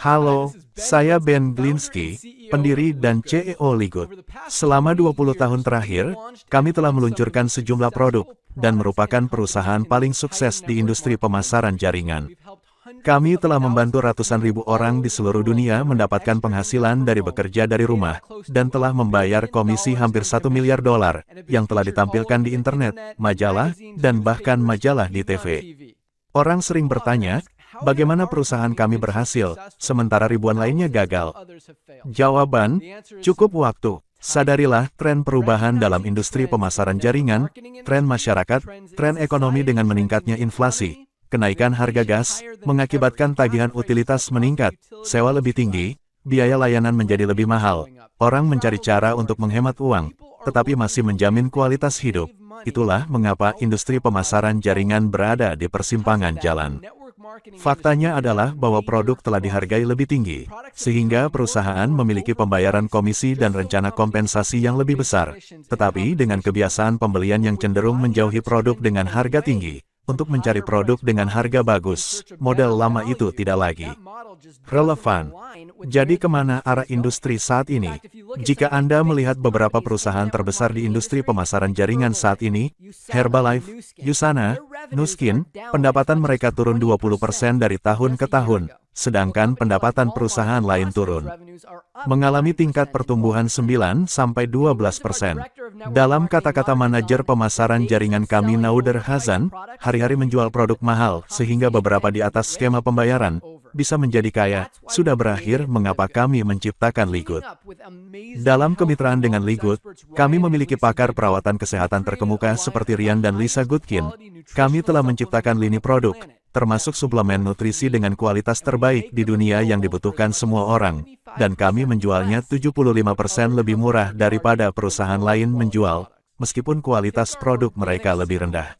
Halo, saya Ben Glinsky, pendiri dan CEO Ligut. Selama 20 tahun terakhir, kami telah meluncurkan sejumlah produk, dan merupakan perusahaan paling sukses di industri pemasaran jaringan. Kami telah membantu ratusan ribu orang di seluruh dunia mendapatkan penghasilan dari bekerja dari rumah, dan telah membayar komisi hampir $1 miliar yang telah ditampilkan di internet, majalah, dan bahkan majalah di TV. Orang sering bertanya, bagaimana perusahaan kami berhasil, sementara ribuan lainnya gagal? Jawaban, cukup waktu. Sadarilah tren perubahan dalam industri pemasaran jaringan, tren masyarakat, tren ekonomi dengan meningkatnya inflasi, kenaikan harga gas, mengakibatkan tagihan utilitas meningkat, sewa lebih tinggi, biaya layanan menjadi lebih mahal. Orang mencari cara untuk menghemat uang, tetapi masih menjamin kualitas hidup. Itulah mengapa industri pemasaran jaringan berada di persimpangan jalan. Faktanya adalah bahwa produk telah dihargai lebih tinggi, sehingga perusahaan memiliki pembayaran komisi dan rencana kompensasi yang lebih besar. Tetapi dengan kebiasaan pembelian yang cenderung menjauhi produk dengan harga tinggi, untuk mencari produk dengan harga bagus, model lama itu tidak lagi relevan. Jadi kemana arah industri saat ini? Jika Anda melihat beberapa perusahaan terbesar di industri pemasaran jaringan saat ini, Herbalife, USANA, Nuskin, pendapatan mereka turun 20% dari tahun ke tahun, sedangkan pendapatan perusahaan lain turun, mengalami tingkat pertumbuhan 9-12%. Dalam kata-kata manajer pemasaran jaringan kami Nauder Hazan, hari-hari menjual produk mahal sehingga beberapa di atas skema pembayaran bisa menjadi kaya, sudah berakhir mengapa kami menciptakan Ligut. Dalam kemitraan dengan Ligut, kami memiliki pakar perawatan kesehatan terkemuka seperti Ryan dan Lisa Goodkin. Kami telah menciptakan lini produk, termasuk suplemen nutrisi dengan kualitas terbaik di dunia yang dibutuhkan semua orang, dan kami menjualnya 75% lebih murah daripada perusahaan lain menjual, meskipun kualitas produk mereka lebih rendah.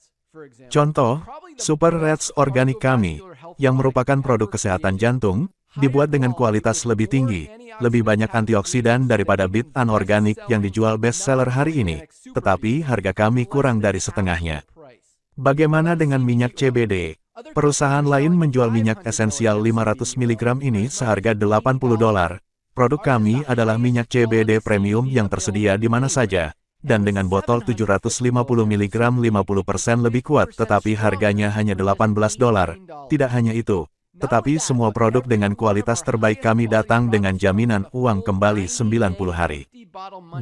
Contoh, Super Reds Organic kami, yang merupakan produk kesehatan jantung, dibuat dengan kualitas lebih tinggi, lebih banyak antioksidan daripada Beet Anorganic yang dijual bestseller hari ini, tetapi harga kami kurang dari setengahnya. Bagaimana dengan minyak CBD? Perusahaan lain menjual minyak esensial 500 mg ini seharga $80. Produk kami adalah minyak CBD premium yang tersedia di mana saja, dan dengan botol 750 mg 50% lebih kuat tetapi harganya hanya $18. Tidak hanya itu, tetapi semua produk dengan kualitas terbaik kami datang dengan jaminan uang kembali 90 hari.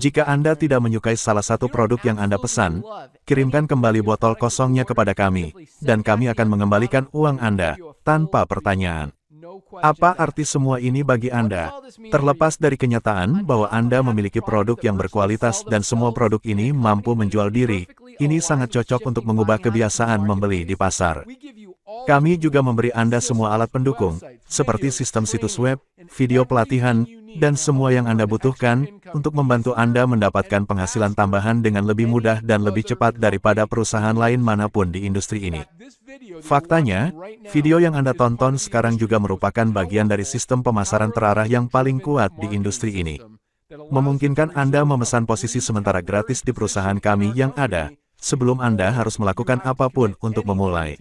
Jika Anda tidak menyukai salah satu produk yang Anda pesan, kirimkan kembali botol kosongnya kepada kami, dan kami akan mengembalikan uang Anda, tanpa pertanyaan. Apa arti semua ini bagi Anda? Terlepas dari kenyataan bahwa Anda memiliki produk yang berkualitas dan semua produk ini mampu menjual diri, ini sangat cocok untuk mengubah kebiasaan membeli di pasar. Kami juga memberi Anda semua alat pendukung, seperti sistem situs web, video pelatihan, dan semua yang Anda butuhkan, untuk membantu Anda mendapatkan penghasilan tambahan dengan lebih mudah dan lebih cepat daripada perusahaan lain manapun di industri ini. Faktanya, video yang Anda tonton sekarang juga merupakan bagian dari sistem pemasaran terarah yang paling kuat di industri ini. Memungkinkan Anda memesan posisi sementara gratis di perusahaan kami yang ada, sebelum Anda harus melakukan apapun untuk memulai.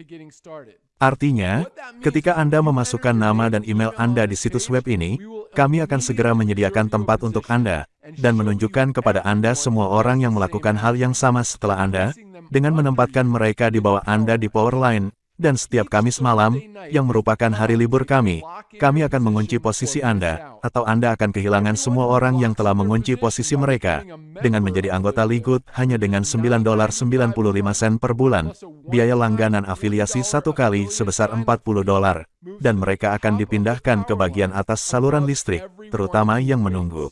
Artinya, ketika Anda memasukkan nama dan email Anda di situs web ini, kami akan segera menyediakan tempat untuk Anda, dan menunjukkan kepada Anda semua orang yang melakukan hal yang sama setelah Anda, dengan menempatkan mereka di bawah Anda di Powerline, dan setiap Kamis malam, yang merupakan hari libur kami akan mengunci posisi Anda, atau Anda akan kehilangan semua orang yang telah mengunci posisi mereka, dengan menjadi anggota Ligut hanya dengan $9.95 per bulan, biaya langganan afiliasi satu kali sebesar $40, dan mereka akan dipindahkan ke bagian atas saluran listrik, terutama yang menunggu.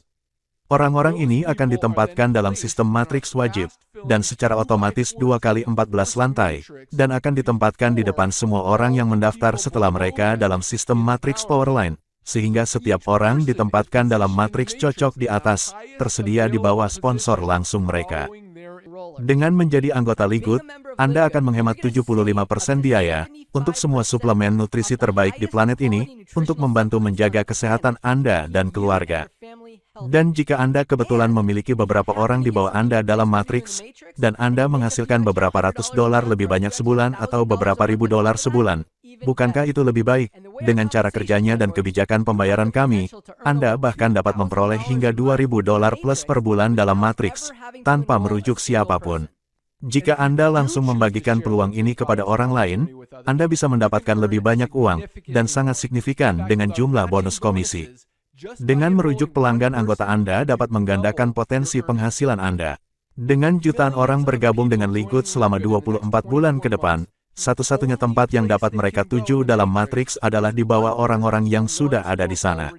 Orang-orang ini akan ditempatkan dalam sistem matriks wajib, dan secara otomatis 2 kali 14 lantai, dan akan ditempatkan di depan semua orang yang mendaftar setelah mereka dalam sistem matriks Powerline, sehingga setiap orang ditempatkan dalam matriks cocok di atas, tersedia di bawah sponsor langsung mereka. Dengan menjadi anggota Ligut, Anda akan menghemat 75% biaya, untuk semua suplemen nutrisi terbaik di planet ini, untuk membantu menjaga kesehatan Anda dan keluarga. Dan jika Anda kebetulan memiliki beberapa orang di bawah Anda dalam matriks, dan Anda menghasilkan beberapa ratus dolar lebih banyak sebulan atau beberapa ribu dolar sebulan, Bukankah itu lebih baik? Dengan cara kerjanya dan kebijakan pembayaran kami, Anda bahkan dapat memperoleh hingga $2.000 plus per bulan dalam Matrix, tanpa merujuk siapapun. Jika Anda langsung membagikan peluang ini kepada orang lain, Anda bisa mendapatkan lebih banyak uang, dan sangat signifikan dengan jumlah bonus komisi. Dengan merujuk pelanggan anggota Anda dapat menggandakan potensi penghasilan Anda. Dengan jutaan orang bergabung dengan Likud selama 24 bulan ke depan, satu-satunya tempat yang dapat mereka tuju dalam Matrix adalah di bawah orang-orang yang sudah ada di sana.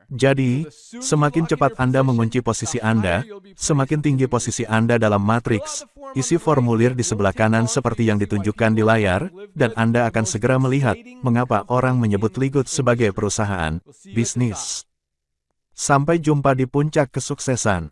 Jadi, semakin cepat Anda mengunci posisi Anda, semakin tinggi posisi Anda dalam Matrix. Isi formulir di sebelah kanan seperti yang ditunjukkan di layar, dan Anda akan segera melihat mengapa orang menyebut Likud sebagai perusahaan bisnis. Sampai jumpa di puncak kesuksesan.